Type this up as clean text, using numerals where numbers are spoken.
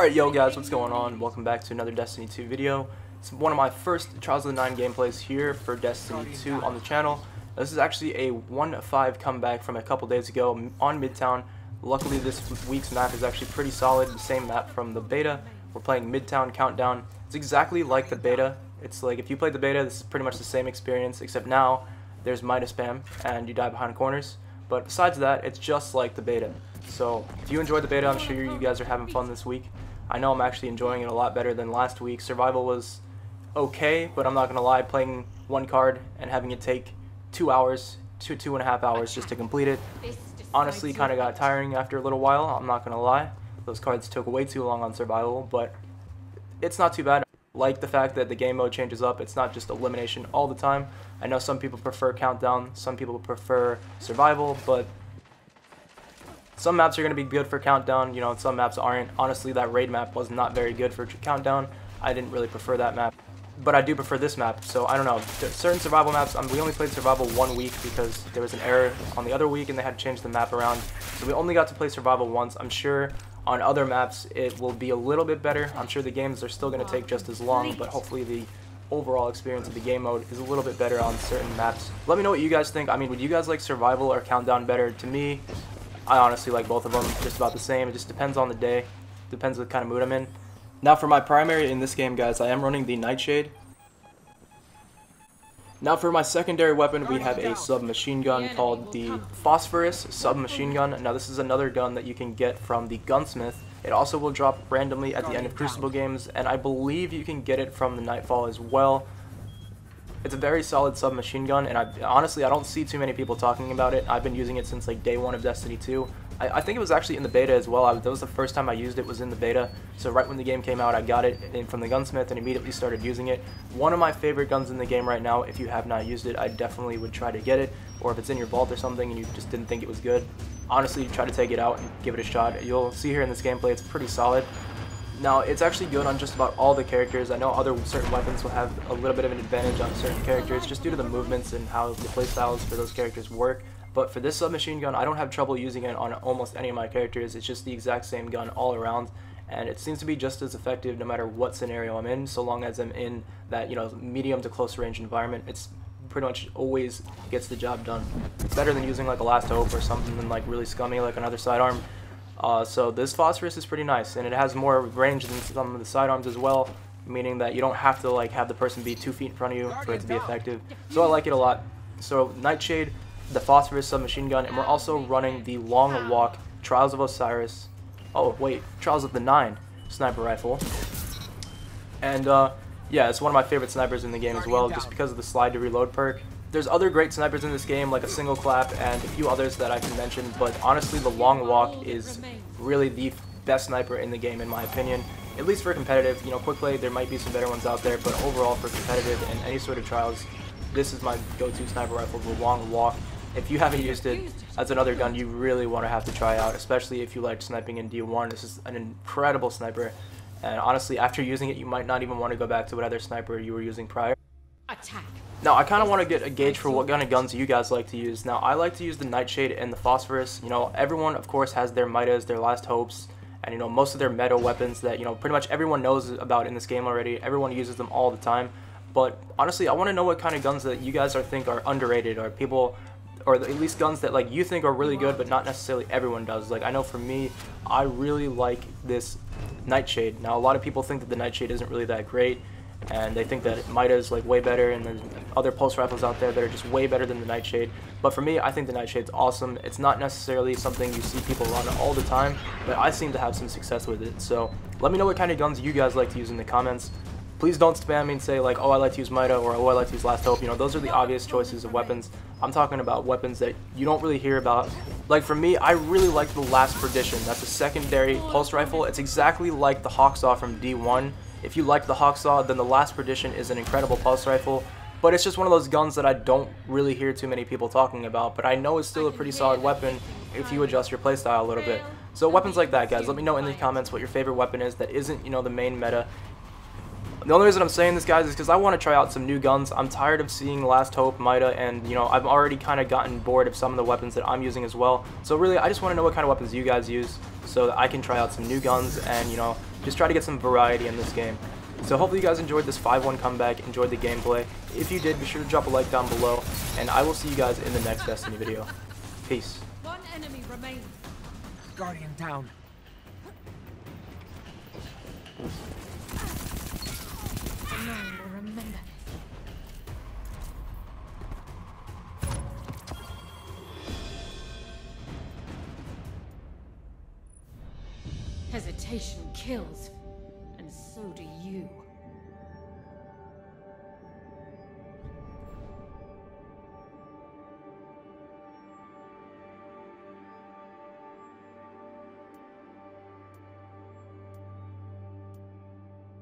Alright, yo guys, what's going on? Welcome back to another Destiny 2 video. It's one of my first Trials of the 9 gameplays here for Destiny 2 on the channel. This is actually a 1-5 comeback from a couple days ago on Midtown. Luckily this week's map is actually pretty solid, the same map from the beta. We're playing Midtown Countdown. It's exactly like the beta. It's like if you played the beta, this is pretty much the same experience, except now there's Midas spam and you die behind corners. But besides that, it's just like the beta. So if you enjoyed the beta, I'm sure you guys are having fun this week. I know I'm actually enjoying it a lot better than last week. Survival was okay, but I'm not gonna lie, playing one card and having it take 2 hours to 2.5 hours just to complete it honestly kind of got tiring after a little while. I'm not gonna lie, those cards took way too long on survival, but it's not too bad. Like the fact that the game mode changes up, it's not just elimination all the time. I know some people prefer countdown, some people prefer survival, but some maps are going to be good for countdown, you know, and some maps aren't. Honestly, that raid map was not very good for countdown. I didn't really prefer that map, but I do prefer this map. So I don't know, certain survival maps, we only played survival 1 week because there was an error on the other week and they had to change the map around. So we only got to play survival once. I'm sure on other maps it will be a little bit better. I'm sure the games are still going to take just as long, but hopefully the overall experience of the game mode is a little bit better on certain maps. Let me know what you guys think. I mean, would you guys like survival or countdown better? To me, I honestly like both of them just about the same. It just depends on the day, depends what kind of mood I'm in. Now for my primary in this game, guys, I am running the Nightshade. Now for my secondary weapon, we have a submachine gun called the Phosphorus submachine gun. Now this is another gun that you can get from the gunsmith. It also will drop randomly at the end of Crucible games, and I believe you can get it from the Nightfall as well. It's a very solid submachine gun, and honestly, I don't see too many people talking about it. I've been using it since like day 1 of Destiny 2. I think it was actually in the beta as well. That was the first time I used it, was in the beta. So right when the game came out, I got it from the gunsmith and immediately started using it. One of my favorite guns in the game right now. If you have not used it, I definitely would try to get it. Or if it's in your vault or something and you just didn't think it was good, honestly, try to take it out and give it a shot. You'll see here in this gameplay, it's pretty solid. Now, it's actually good on just about all the characters. I know certain weapons will have a little bit of an advantage on certain characters just due to the movements and how the playstyles for those characters work. But for this submachine gun, I don't have trouble using it on almost any of my characters. It's just the exact same gun all around, and it seems to be just as effective no matter what scenario I'm in, so long as I'm in that, you know, medium to close range environment. It's pretty much always gets the job done. It's better than using like a Last Hope or something like really scummy like another sidearm. So this Phosphorus is pretty nice, and it has more range than some of the sidearms as well, meaning that you don't have to like have the person be 2 feet in front of you for it to be effective. So I like it a lot. So Nightshade, the Phosphorus submachine gun, and we're also running the Long Walk Trials of Osiris. Oh wait, Trials of the 9 sniper rifle. And yeah, it's one of my favorite snipers in the game as well, just because of the slide to reload perk. There's other great snipers in this game, like a Single Clap and a few others that I can mention, but honestly the Long Walk is really the best sniper in the game in my opinion, at least for competitive. You know, quick play, there might be some better ones out there, but overall for competitive and any sort of trials, this is my go-to sniper rifle, the Long Walk. If you haven't used it, that's another gun you really want to have to try out, especially if you like sniping in D1. This is an incredible sniper, and honestly after using it you might not even want to go back to what other sniper you were using prior. Attack. Now, I kind of want to get a gauge for what kind of guns you guys like to use. Now, I like to use the Nightshade and the Phosphorus. You know, everyone, of course, has their Midas, their Last Hopes, and, you know, most of their meta weapons that, you know, pretty much everyone knows about in this game already. Everyone uses them all the time. But, honestly, I want to know what kind of guns that you guys think are underrated, or people, or at least guns that, like, you think are really good, but not necessarily everyone does. Like, I know for me, I really like this Nightshade. Now, a lot of people think that the Nightshade isn't really that great, and they think that Midas is like way better, and there's other pulse rifles out there that are just way better than the Nightshade. But for me, I think the Nightshade's awesome. It's not necessarily something you see people run all the time, but I seem to have some success with it. So let me know what kind of guns you guys like to use in the comments. Please don't spam me and say like, oh, I like to use Mida, or oh, I like to use Last Hope. You know, those are the obvious choices of weapons. I'm talking about weapons that you don't really hear about. Like for me, I really like the Last Perdition. That's a secondary pulse rifle. It's exactly like the Hawksaw from D1. If you like the Hawksaw, then the Last Perdition is an incredible pulse rifle, but it's just one of those guns that I don't really hear too many people talking about, but I know it's still a pretty solid weapon if you adjust your playstyle a little bit. So weapons like that, guys, let me know in the comments what your favorite weapon is that isn't, you know, the main meta. The only reason I'm saying this, guys, is because I want to try out some new guns. I'm tired of seeing Last Hope, Mida, and, you know, I've already kind of gotten bored of some of the weapons that I'm using as well. So really, I just want to know what kind of weapons you guys use so that I can try out some new guns and, you know, just try to get some variety in this game. So hopefully you guys enjoyed this 5-1 comeback, enjoyed the gameplay. If you did, be sure to drop a like down below, and I will see you guys in the next Destiny video. Peace. One enemy remains. Guardian down. None will remember. Hesitation kills, and so do you.